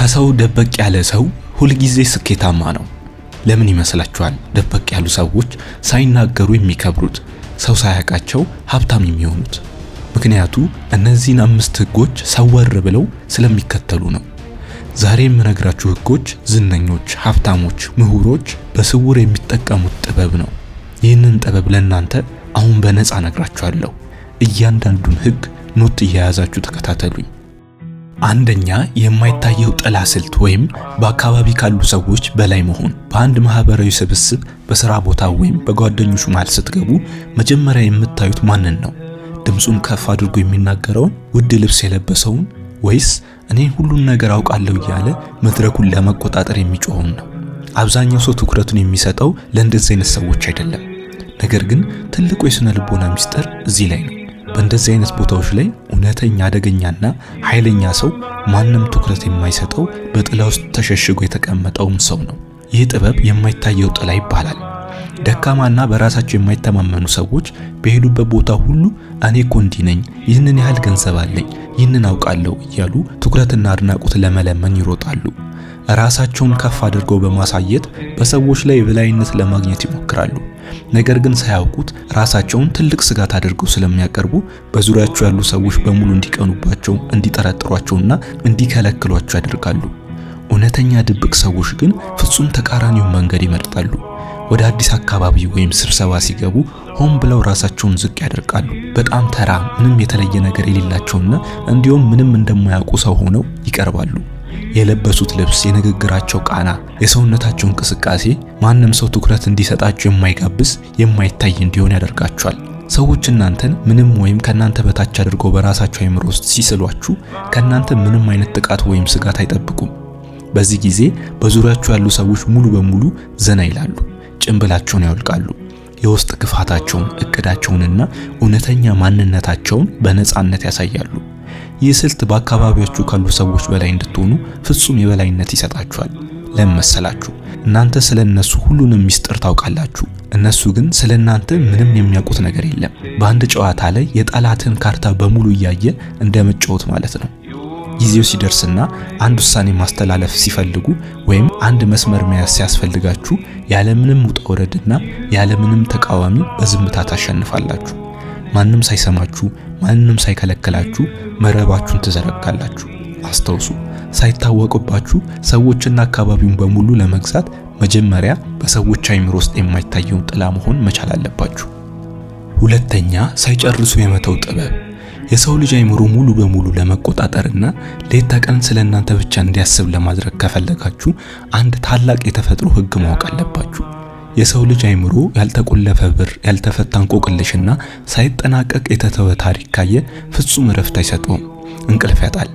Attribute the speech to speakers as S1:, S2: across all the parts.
S1: ከሰው ደበቅ ያለ ሰው ሁልጊዜ ስኬታማ ነው። ለምን ይመስላችኋል? ደበቅ ያሉ ሰዎች ሳይናገሩ የሚከብሩት፣ ሰው ሳያውቃቸው ሀብታም የሚሆኑት። ምክንያቱ እነዚህን 5 ህጎች ሰወር ብለው ስለሚከተሉ ነው። ዛሬ የምነግራችሁ ህጎች ዝነኞች፣ ሀብታሞች፣ ምሁሮች በስውር የሚጠቀሙት ጥበብ ነው። ይህንን ጥበብ ለእናንተ አሁን በነፃ ነግራችኋለሁ። እያንዳንዱን ህግ ኖት እየያዛችሁ ተከታተሉኝ። አንደኛ፣ የማይታየው ጥላ ስልት ወይም በአካባቢ ካሉ ሰዎች በላይ መሆን። በአንድ ማህበራዊ ስብስብ፣ በስራ ቦታ ወይም በጓደኞች መሃል ስትገቡ መጀመሪያ የምታዩት ማንን ነው? ድምጹን ከፍ አድርጎ የሚናገረውን፣ ውድ ልብስ የለበሰውን፣ ወይስ እኔ ሁሉን ነገር አውቃለሁ እያለ መድረኩን ለመቆጣጠር የሚጮኸውን ነው? አብዛኛው ሰው ትኩረቱን የሚሰጠው ለእንደዚህ አይነት ሰዎች አይደለም። ነገር ግን ትልቁ የስነ ልቦና ሚስጥር እዚህ ላይ ነው። በእንደዚህ አይነት ቦታዎች ላይ እውነተኛ አደገኛና ኃይለኛ ሰው ማንም ትኩረት የማይሰጠው በጥላ ውስጥ ተሸሽጎ የተቀመጠውን ሰው ነው። ይህ ጥበብ የማይታየው ጥላ ይባላል። ደካማና በራሳቸው የማይተማመኑ ሰዎች በሄዱበት ቦታ ሁሉ እኔ እኮ እንዲህ ነኝ፣ ይህንን ያህል ገንዘብ አለኝ፣ ይህንን አውቃለሁ እያሉ ትኩረትና አድናቆት ለመለመን ይሮጣሉ። ራሳቸውን ከፍ አድርገው በማሳየት በሰዎች ላይ የበላይነት ለማግኘት ይሞክራሉ። ነገር ግን ሳያውቁት ራሳቸውን ትልቅ ስጋት አድርገው ስለሚያቀርቡ በዙሪያቸው ያሉ ሰዎች በሙሉ እንዲቀኑባቸው፣ እንዲጠረጥሯቸውና እንዲከለክሏቸው ያደርጋሉ። እውነተኛ ድብቅ ሰዎች ግን ፍጹም ተቃራኒውን መንገድ ይመርጣሉ። ወደ አዲስ አካባቢ ወይም ስብሰባ ሲገቡ ሆን ብለው ራሳቸውን ዝቅ ያደርጋሉ። በጣም ተራ፣ ምንም የተለየ ነገር የሌላቸውና እንዲሁም ምንም እንደማያውቁ ሰው ሆነው ይቀርባሉ። የለበሱት ልብስ፣ የንግግራቸው ቃና፣ የሰውነታቸው እንቅስቃሴ ማንም ሰው ትኩረት እንዲሰጣቸው የማይጋብዝ የማይታይ እንዲሆን ያደርጋቸዋል። ሰዎች እናንተን ምንም ወይም ከናንተ በታች አድርገው በራሳቸው አእምሮ ውስጥ ሲስሏችሁ ከናንተ ምንም አይነት ጥቃት ወይም ስጋት አይጠብቁም። በዚህ ጊዜ በዙሪያቸው ያሉ ሰዎች ሙሉ በሙሉ ዘና ይላሉ፣ ጭንብላቸውን ያወልቃሉ። የውስጥ ክፋታቸውን፣ እቅዳቸውንና እውነተኛ ማንነታቸውን በነፃነት ያሳያሉ። ይህ ስልት በአካባቢያችሁ ካሉ ሰዎች በላይ እንድትሆኑ ፍጹም የበላይነት ይሰጣችኋል። ለምን መሰላችሁ? እናንተ ስለነሱ ሁሉንም ሚስጥር ታውቃላችሁ። እነሱ ግን ስለናንተ ምንም የሚያውቁት ነገር የለም። በአንድ ጨዋታ ላይ የጠላትን ካርታ በሙሉ እያየ እንደመጫወት ማለት ነው። ጊዜው ሲደርስና አንድ ውሳኔ ማስተላለፍ ሲፈልጉ ወይም አንድ መስመር መያዝ ሲያስፈልጋችሁ ያለምንም ውጣ ውረድና ያለምንም ተቃዋሚ በዝምታ ታሸንፋላችሁ። ማንም ሳይሰማችሁ፣ ማንም ሳይከለክላችሁ መረባችሁን ትዘረጋላችሁ። አስተውሱ፣ ሳይታወቅባችሁ ሰዎችና አካባቢውን በሙሉ ለመግዛት መጀመሪያ በሰዎች አእምሮ ውስጥ የማይታየውን ጥላ መሆን መቻል አለባችሁ። ሁለተኛ፣ ሳይጨርሱ የመተው ጥበብ። የሰው ልጅ አእምሮ ሙሉ በሙሉ ለመቆጣጠርና ሌት ተቀን ስለናንተ ብቻ እንዲያስብ ለማድረግ ከፈለጋችሁ አንድ ታላቅ የተፈጥሮ ህግ ማወቅ አለባችሁ። የሰው ልጅ አእምሮ ያልተቆለፈ በር፣ ያልተፈታ እንቆቅልሽና ሳይጠናቀቅ የተተወ ታሪክ ካየ ፍጹም እረፍት አይሰጠውም፣ እንቅልፍ ያጣል።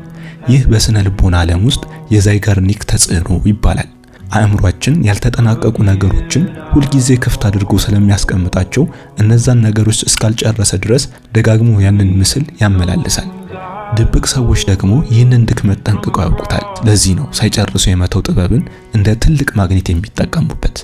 S1: ይህ በስነ ልቦና ዓለም ውስጥ የዛይጋርኒክ ተጽዕኖ ይባላል። አእምሯችን ያልተጠናቀቁ ነገሮችን ሁልጊዜ ክፍት አድርጎ ስለሚያስቀምጣቸው እነዛን ነገሮች እስካልጨረሰ ድረስ ደጋግሞ ያንን ምስል ያመላልሳል። ድብቅ ሰዎች ደግሞ ይህንን ድክመት ጠንቅቀው ያውቁታል። ለዚህ ነው ሳይጨርሱ የመተው ጥበብን እንደ ትልቅ ማግኔት የሚጠቀሙበት።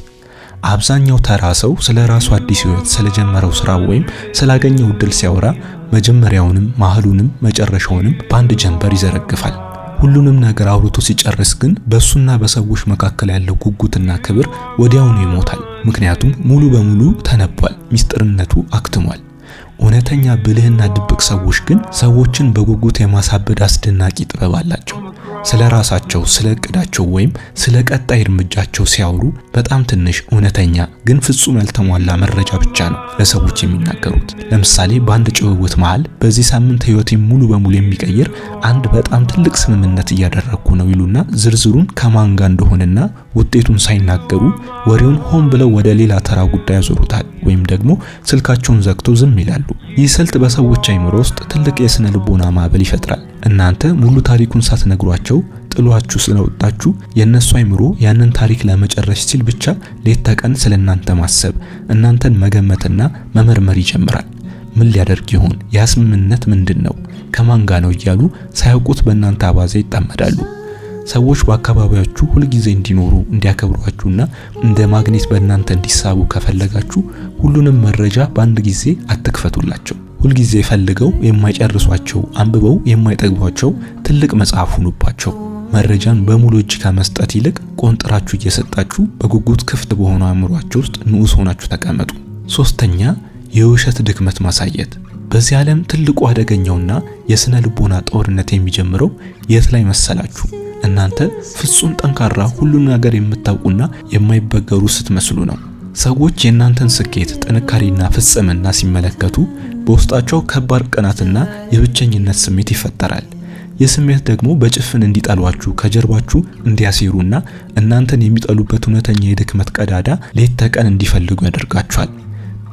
S1: አብዛኛው ተራ ሰው ስለ ራሱ አዲስ ህይወት፣ ስለጀመረው ስራ ወይም ስላገኘው እድል ሲያወራ መጀመሪያውንም መሃሉንም መጨረሻውንም በአንድ ጀንበር ይዘረግፋል። ሁሉንም ነገር አውርቶ ሲጨርስ ግን በሱና በሰዎች መካከል ያለው ጉጉትና ክብር ወዲያውኑ ይሞታል። ምክንያቱም ሙሉ በሙሉ ተነቧል፣ ሚስጥርነቱ አክትሟል። እውነተኛ ብልህና ድብቅ ሰዎች ግን ሰዎችን በጉጉት የማሳበድ አስደናቂ ጥበብ አላቸው። ስለ ራሳቸው፣ ስለ እቅዳቸው ወይም ስለ ቀጣይ እርምጃቸው ሲያወሩ በጣም ትንሽ እውነተኛ ግን ፍጹም ያልተሟላ መረጃ ብቻ ነው ለሰዎች የሚናገሩት። ለምሳሌ በአንድ ጭውውት መሃል በዚህ ሳምንት ህይወቴን ሙሉ በሙሉ የሚቀይር አንድ በጣም ትልቅ ስምምነት እያደረግኩ ነው ይሉና ዝርዝሩን ከማን ጋር እንደሆነና ውጤቱን ሳይናገሩ ወሬውን ሆን ብለው ወደ ሌላ ተራ ጉዳይ ያዞሩታል፣ ወይም ደግሞ ስልካቸውን ዘግተው ዝም ይላሉ። ይህ ስልት በሰዎች አእምሮ ውስጥ ትልቅ የስነ ልቦና ማዕበል ይፈጥራል። እናንተ ሙሉ ታሪኩን ሳትነግሯቸው ጥሏችሁ ስለወጣችሁ የነሱ አእምሮ ያንን ታሪክ ለመጨረስ ሲል ብቻ ሌት ተቀን ስለናንተ ማሰብ፣ እናንተን መገመትና መመርመር ይጀምራል። ምን ሊያደርግ ይሆን? ያ ስምምነት ምንድነው? ከማን ጋር ነው? እያሉ ሳያውቁት በእናንተ አባዜ ይጣመዳሉ። ሰዎች በአካባቢያችሁ ሁሉ ጊዜ እንዲኖሩ እንዲያከብሯችሁና እንደ ማግኔት በእናንተ እንዲሳቡ ከፈለጋችሁ ሁሉንም መረጃ በአንድ ጊዜ አትክፈቱላቸው። ሁሉ ጊዜ ፈልገው የማይጨርሷቸው አንብበው የማይጠግቧቸው ትልቅ መጽሐፍ ሁኑባቸው። መረጃን በሙሉ እጅ ከመስጠት ይልቅ ቆንጥራችሁ እየሰጣችሁ በጉጉት ክፍት በሆነው አእምሯችሁ ውስጥ ንዑስ ሆናችሁ ተቀመጡ። ሶስተኛ የውሸት ድክመት ማሳየት። በዚህ ዓለም ትልቁ አደገኛውና የስነ ልቦና ጦርነት የሚጀምረው የት ላይ መሰላችሁ? እናንተ ፍጹም ጠንካራ ሁሉን ነገር የምታውቁና የማይበገሩ ስትመስሉ ነው። ሰዎች የእናንተን ስኬት፣ ጥንካሬና ፍጽምና ሲመለከቱ በውስጣቸው ከባድ ቅናትና የብቸኝነት ስሜት ይፈጠራል። ይህ ስሜት ደግሞ በጭፍን እንዲጠሏችሁ ከጀርባችሁ እንዲያሴሩና እናንተን የሚጠሉበት እውነተኛ የድክመት ቀዳዳ ሌት ተቀን እንዲፈልጉ ያደርጋቸዋል።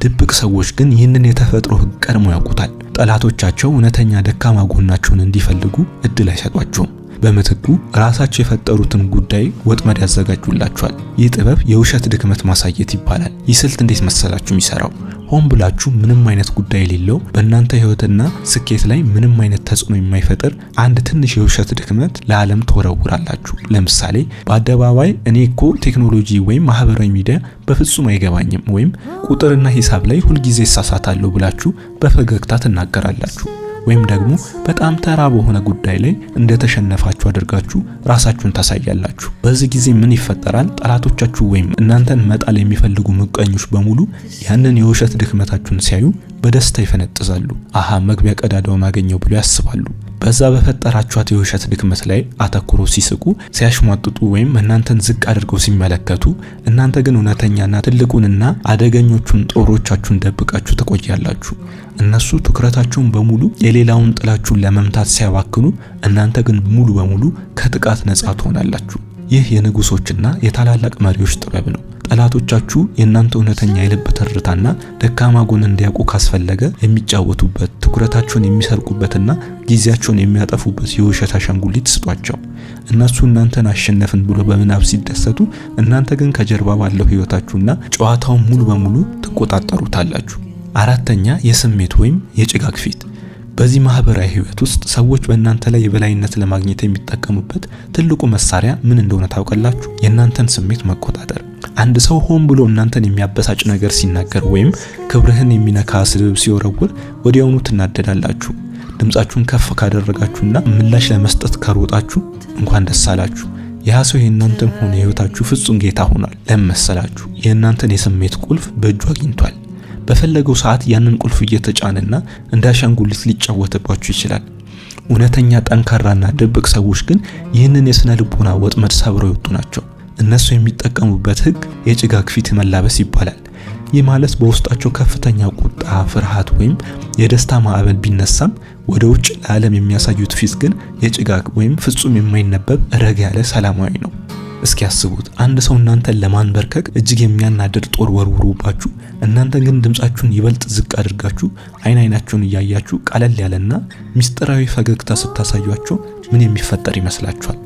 S1: ድብቅ ሰዎች ግን ይህንን የተፈጥሮ ሕግ ቀድሞ ያውቁታል። ጠላቶቻቸው እውነተኛ ደካማ ጎናቸውን እንዲፈልጉ እድል አይሰጧቸውም። በምትኩ ራሳቸው የፈጠሩትን ጉዳይ ወጥመድ ያዘጋጁላቸዋል። ይህ ጥበብ የውሸት ድክመት ማሳየት ይባላል። ይህ ስልት እንዴት መሰላችሁ የሚሰራው? ሆን ብላችሁ ምንም አይነት ጉዳይ የሌለው በእናንተ ህይወትና ስኬት ላይ ምንም አይነት ተጽዕኖ የማይፈጥር አንድ ትንሽ የውሸት ድክመት ለዓለም ትወረውራላችሁ። ለምሳሌ በአደባባይ እኔ እኮ ቴክኖሎጂ ወይም ማህበራዊ ሚዲያ በፍጹም አይገባኝም ወይም ቁጥርና ሂሳብ ላይ ሁልጊዜ እሳሳታለሁ ብላችሁ በፈገግታ ትናገራላችሁ። ወይም ደግሞ በጣም ተራ በሆነ ጉዳይ ላይ እንደተሸነፋችሁ አድርጋችሁ ራሳችሁን ታሳያላችሁ። በዚህ ጊዜ ምን ይፈጠራል? ጠላቶቻችሁ ወይም እናንተን መጣል የሚፈልጉ ምቀኞች በሙሉ ያንን የውሸት ድክመታችሁን ሲያዩ በደስታ ይፈነጥዛሉ። አሃ መግቢያ ቀዳዳውን አገኘው ብሎ ያስባሉ። በዛ በፈጠራችኋት የውሸት ድክመት ላይ አተኩሮ ሲስቁ፣ ሲያሽሟጥጡ ወይም እናንተን ዝቅ አድርገው ሲመለከቱ፣ እናንተ ግን እውነተኛና ትልቁንና አደገኞቹን ጦሮቻችሁን ደብቃችሁ ትቆያላችሁ። እነሱ ትኩረታቸውን በሙሉ የሌላውን ጥላችሁን ለመምታት ሲያባክኑ፣ እናንተ ግን ሙሉ በሙሉ ከጥቃት ነፃ ትሆናላችሁ። ይህ የንጉሶችና የታላላቅ መሪዎች ጥበብ ነው። ጠላቶቻችሁ የእናንተ እውነተኛ የልብ ትርታና ደካማ ጎን እንዲያውቁ ካስፈለገ የሚጫወቱበት፣ ትኩረታቸውን የሚሰርቁበትና ጊዜያቸውን የሚያጠፉበት የውሸት አሻንጉሊት ስጧቸው። እነሱ እናንተን አሸነፍን ብሎ በምናብ ሲደሰቱ፣ እናንተ ግን ከጀርባ ባለው ህይወታችሁና ጨዋታውን ሙሉ በሙሉ ትቆጣጠሩታላችሁ። አራተኛ የስሜት ወይም የጭጋግ ፊት። በዚህ ማህበራዊ ህይወት ውስጥ ሰዎች በእናንተ ላይ የበላይነት ለማግኘት የሚጠቀሙበት ትልቁ መሳሪያ ምን እንደሆነ ታውቃላችሁ? የእናንተን ስሜት መቆጣጠር። አንድ ሰው ሆን ብሎ እናንተን የሚያበሳጭ ነገር ሲናገር ወይም ክብርህን የሚነካ ስድብ ሲወረውር ወዲያውኑ ትናደዳላችሁ። ድምጻችሁን ከፍ ካደረጋችሁና ምላሽ ለመስጠት ከሮጣችሁ እንኳን ደስ አላችሁ። ያ ሰው የእናንተን ሆነ ህይወታችሁ ፍጹም ጌታ ሆኗል። ለምን መሰላችሁ? የእናንተን የስሜት ቁልፍ በእጁ አግኝቷል። በፈለገው ሰዓት ያንን ቁልፍ እየተጫነና እንደ አሻንጉሊት ሊጫወትባችሁ ይችላል። እውነተኛ ጠንካራና ድብቅ ሰዎች ግን ይህንን የስነ ልቦና ወጥመድ ሰብረው የወጡ ናቸው። እነሱ የሚጠቀሙበት ህግ የጭጋግ ፊት መላበስ ይባላል። ይህ ማለት በውስጣቸው ከፍተኛ ቁጣ፣ ፍርሃት ወይም የደስታ ማዕበል ቢነሳም ወደ ውጭ ለዓለም የሚያሳዩት ፊት ግን የጭጋግ ወይም ፍጹም የማይነበብ ረጋ ያለ ሰላማዊ ነው። እስኪ ያስቡት፣ አንድ ሰው እናንተን ለማንበርከክ እጅግ የሚያናድድ ጦር ወርውሮባችሁ፣ እናንተ ግን ድምጻችሁን ይበልጥ ዝቅ አድርጋችሁ አይናቸውን እያያችሁ ቀለል ያለና ሚስጥራዊ ፈገግታ ስታሳዩአቸው ምን የሚፈጠር ይመስላችኋል?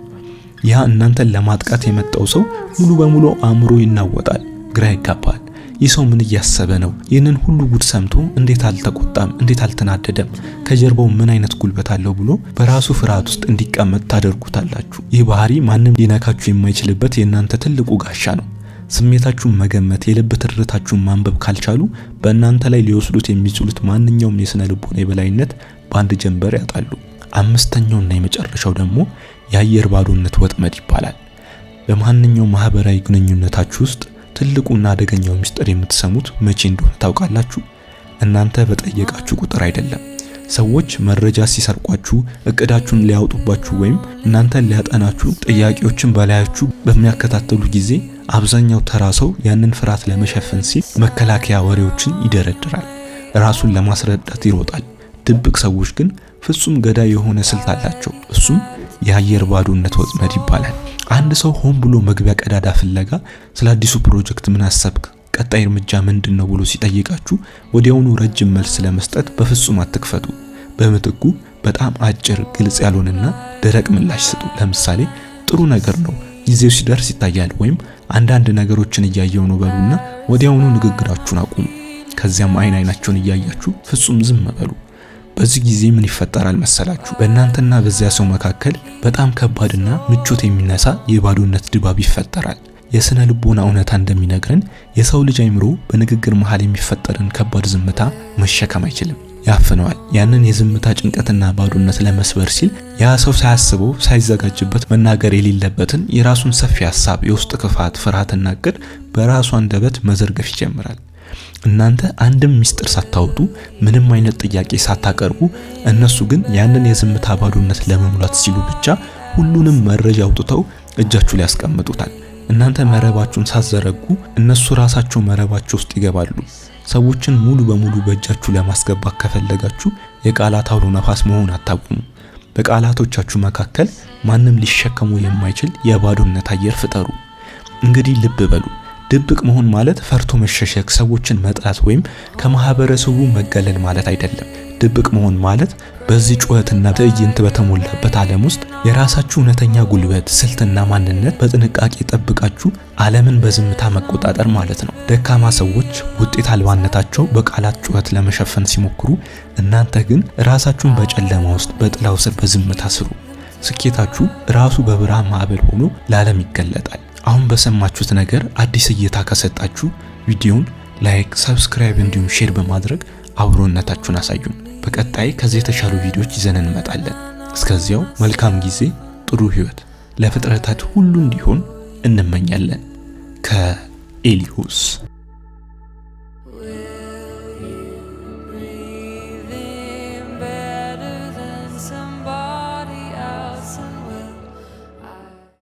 S1: ያ እናንተን ለማጥቃት የመጣው ሰው ሙሉ በሙሉ አእምሮ ይናወጣል፣ ግራ ይጋባል። ይህ ሰው ምን እያሰበ ነው? ይህንን ሁሉ ጉድ ሰምቶ እንዴት አልተቆጣም? እንዴት አልተናደደም? ከጀርባው ምን አይነት ጉልበት አለው ብሎ በራሱ ፍርሃት ውስጥ እንዲቀመጥ ታደርጉታላችሁ። ይህ ባህሪ ማንም ሊነካችሁ የማይችልበት የእናንተ ትልቁ ጋሻ ነው። ስሜታችሁን መገመት፣ የልብ ትርታችሁን ማንበብ ካልቻሉ በእናንተ ላይ ሊወስዱት የሚችሉት ማንኛውም የስነ ልቦና የበላይነት በአንድ ጀንበር ያጣሉ። አምስተኛውና የመጨረሻው ደግሞ የአየር ባዶነት ወጥመድ ይባላል። በማንኛውም ማህበራዊ ግንኙነታችሁ ውስጥ ትልቁና አደገኛው ሚስጥር የምትሰሙት መቼ እንደሆነ ታውቃላችሁ? እናንተ በጠየቃችሁ ቁጥር አይደለም። ሰዎች መረጃ ሲሰርቋችሁ፣ እቅዳችሁን ሊያወጡባችሁ ወይም እናንተን ሊያጠናችሁ ጥያቄዎችን በላያችሁ በሚያከታተሉ ጊዜ አብዛኛው ተራ ሰው ያንን ፍርሃት ለመሸፈን ሲል መከላከያ ወሬዎችን ይደረድራል፣ ራሱን ለማስረዳት ይሮጣል። ድብቅ ሰዎች ግን ፍጹም ገዳይ የሆነ ስልት አላቸው። እሱም የአየር ባዶነት ወጥመድ ይባላል። አንድ ሰው ሆን ብሎ መግቢያ ቀዳዳ ፍለጋ ስለ አዲሱ ፕሮጀክት ምን አሰብክ፣ ቀጣይ እርምጃ ምንድነው ብሎ ሲጠይቃችሁ ወዲያውኑ ረጅም መልስ ለመስጠት በፍጹም አትክፈቱ። በምትኩ በጣም አጭር፣ ግልጽ ያልሆነና ደረቅ ምላሽ ስጡ። ለምሳሌ ጥሩ ነገር ነው፣ ጊዜው ሲደርስ ይታያል፣ ወይም አንዳንድ ነገሮችን እያየው ነው በሉና ወዲያውኑ ንግግራችሁን አቁሙ። ከዚያም አይናቸውን እያያችሁ ፍጹም ዝም በሉ። በዚህ ጊዜ ምን ይፈጠራል መሰላችሁ? በእናንተና በዚያ ሰው መካከል በጣም ከባድና ምቾት የሚነሳ የባዶነት ድባብ ይፈጠራል። የስነ ልቦና እውነታ እንደሚነግረን የሰው ልጅ አይምሮ በንግግር መሃል የሚፈጠርን ከባድ ዝምታ መሸከም አይችልም። ያፍነዋል። ያንን የዝምታ ጭንቀትና ባዶነት ለመስበር ሲል ያ ሰው ሳያስበው ሳይዘጋጅበት መናገር የሌለበትን የራሱን ሰፊ ሐሳብ፣ የውስጥ ክፋት፣ ፍርሃትና እቅድ በራሱ አንደበት መዘርገፍ ይጀምራል። እናንተ አንድም ሚስጥር ሳታወጡ ምንም አይነት ጥያቄ ሳታቀርቡ እነሱ ግን ያንን የዝምታ ባዶነት ለመሙላት ሲሉ ብቻ ሁሉንም መረጃ አውጥተው እጃችሁ ላይ ያስቀምጡታል። እናንተ መረባችሁን ሳትዘረጉ እነሱ ራሳቸው መረባቸው ውስጥ ይገባሉ። ሰዎችን ሙሉ በሙሉ በእጃችሁ ለማስገባት ከፈለጋችሁ የቃላት አውሎ ነፋስ መሆን አታቁሙ። በቃላቶቻችሁ መካከል ማንም ሊሸከሙ የማይችል የባዶነት አየር ፍጠሩ። እንግዲህ ልብ በሉ። ድብቅ መሆን ማለት ፈርቶ መሸሸግ፣ ሰዎችን መጥላት ወይም ከማህበረሰቡ መገለል ማለት አይደለም። ድብቅ መሆን ማለት በዚህ ጩኸትና ትዕይንት በተሞላበት ዓለም ውስጥ የራሳችሁ እውነተኛ ጉልበት፣ ስልትና ማንነት በጥንቃቄ ጠብቃችሁ ዓለምን በዝምታ መቆጣጠር ማለት ነው። ደካማ ሰዎች ውጤት አልባነታቸው በቃላት ጩኸት ለመሸፈን ሲሞክሩ፣ እናንተ ግን ራሳችሁን በጨለማ ውስጥ በጥላው ስር በዝምታ ስሩ። ስኬታችሁ ራሱ በብርሃን ማዕበል ሆኖ ለዓለም ይገለጣል። አሁን በሰማችሁት ነገር አዲስ እይታ ከሰጣችሁ ቪዲዮውን ላይክ፣ ሰብስክራይብ እንዲሁም ሼር በማድረግ አብሮነታችሁን አሳዩን። በቀጣይ ከዚህ የተሻሉ ቪዲዮዎች ይዘን እንመጣለን። እስከዚያው መልካም ጊዜ፣ ጥሩ ህይወት ለፍጥረታት ሁሉ እንዲሆን እንመኛለን። ከኤሊሁስ